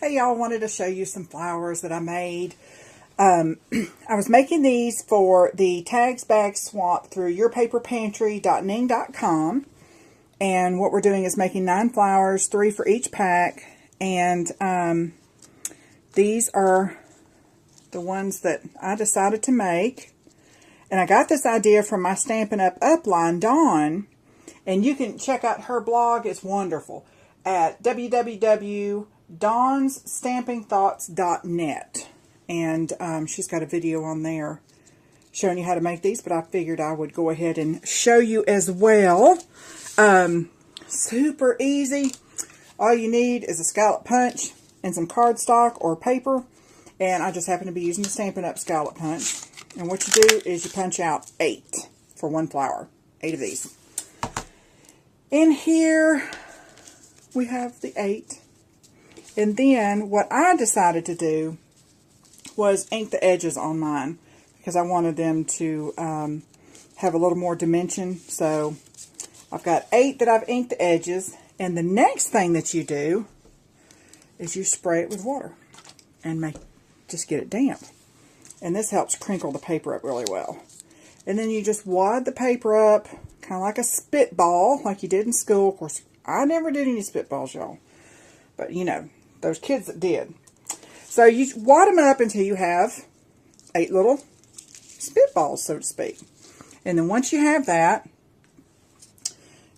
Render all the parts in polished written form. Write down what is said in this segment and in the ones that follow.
Hey y'all, wanted to show you some flowers that I made. I was making these for the Tags Bag Swap through yourpaperpantry.ning.com. And what we're doing is making 9 flowers, 3 for each pack. And these are the ones that I decided to make. And I got this idea from my Stampin' Up! Upline, Dawn. And you can check out her blog. It's wonderful at www.dawnsstampingthoughts.net. And she's got a video on there showing you how to make these, but I figured I would go ahead and show you as well. Super easy. All you need is a scallop punch and some cardstock or paper. And I just happen to be using the Stampin' Up! Scallop punch. And what you do is you punch out 8 for one flower. 8 of these. In here, we have the 8. And then what I decided to do was ink the edges on mine, because I wanted them to have a little more dimension. So I've got 8 that I've inked the edges. And the next thing that you do is you spray it with water and just get it damp. And this helps crinkle the paper up really well. And then you just wad the paper up, kind of like a spitball, like you did in school. Of course, I never did any spitballs, y'all. But, you know, those kids that did. So you wad them up until you have 8 little spitballs, so to speak. And then once you have that,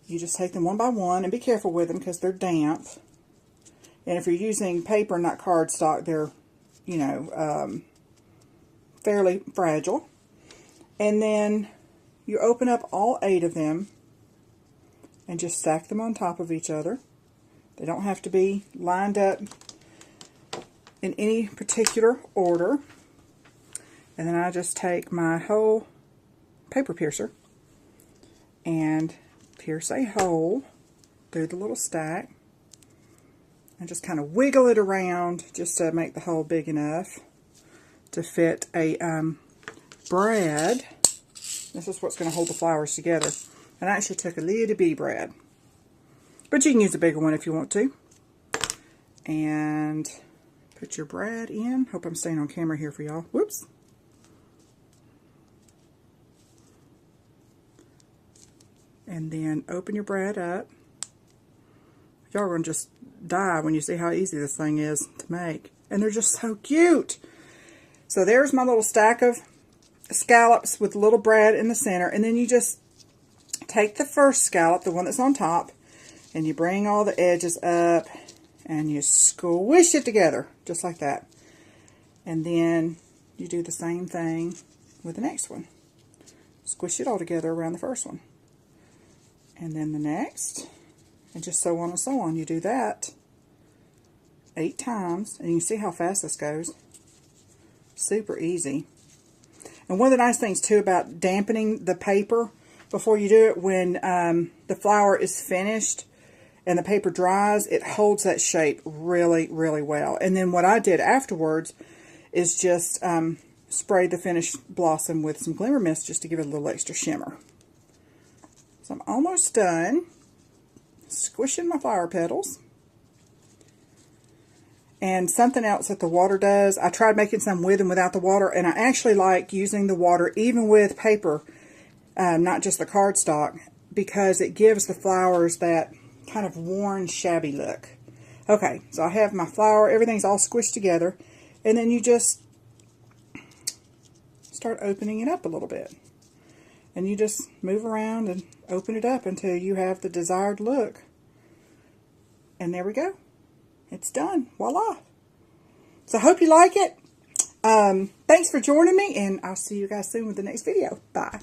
you just take them one by one and be careful with them because they're damp. And if you're using paper, not cardstock, they're, you know, fairly fragile. And then you open up all 8 of them and just stack them on top of each other. They don't have to be lined up in any particular order. And then I just take my whole paper piercer and pierce a hole through the little stack and just kind of wiggle it around just to make the hole big enough to fit a brad. This is what's going to hold the flowers together. And I actually took a little bitty brad, but you can use a bigger one if you want to. And put your brad in. Hope I'm staying on camera here for y'all. Whoops. And then open your brad up. Y'all are going to just die when you see how easy this thing is to make. And they're just so cute. So there's my little stack of scallops with a little brad in the center. And then you just take the first scallop, the one that's on top, and you bring all the edges up and you squish it together just like that. And then you do the same thing with the next one. Squish it all together around the first one. And then the next, and just so on and so on. You do that 8 times, and you can see how fast this goes. Super easy. And one of the nice things too about dampening the paper before you do it, when the flower is finished and the paper dries, it holds that shape really, really well. And then what I did afterwards is just spray the finished blossom with some Glimmer Mist just to give it a little extra shimmer. So I'm almost done squishing my flower petals. And something else that the water does, I tried making some with and without the water, and I actually like using the water even with paper, not just the cardstock, because it gives the flowers that kind of worn, shabby look. Okay, so I have my flower, everything's all squished together, and then you just start opening it up a little bit. And you just move around and open it up until you have the desired look. And there we go. It's done. Voila. So I hope you like it. Thanks for joining me, and I'll see you guys soon with the next video. Bye.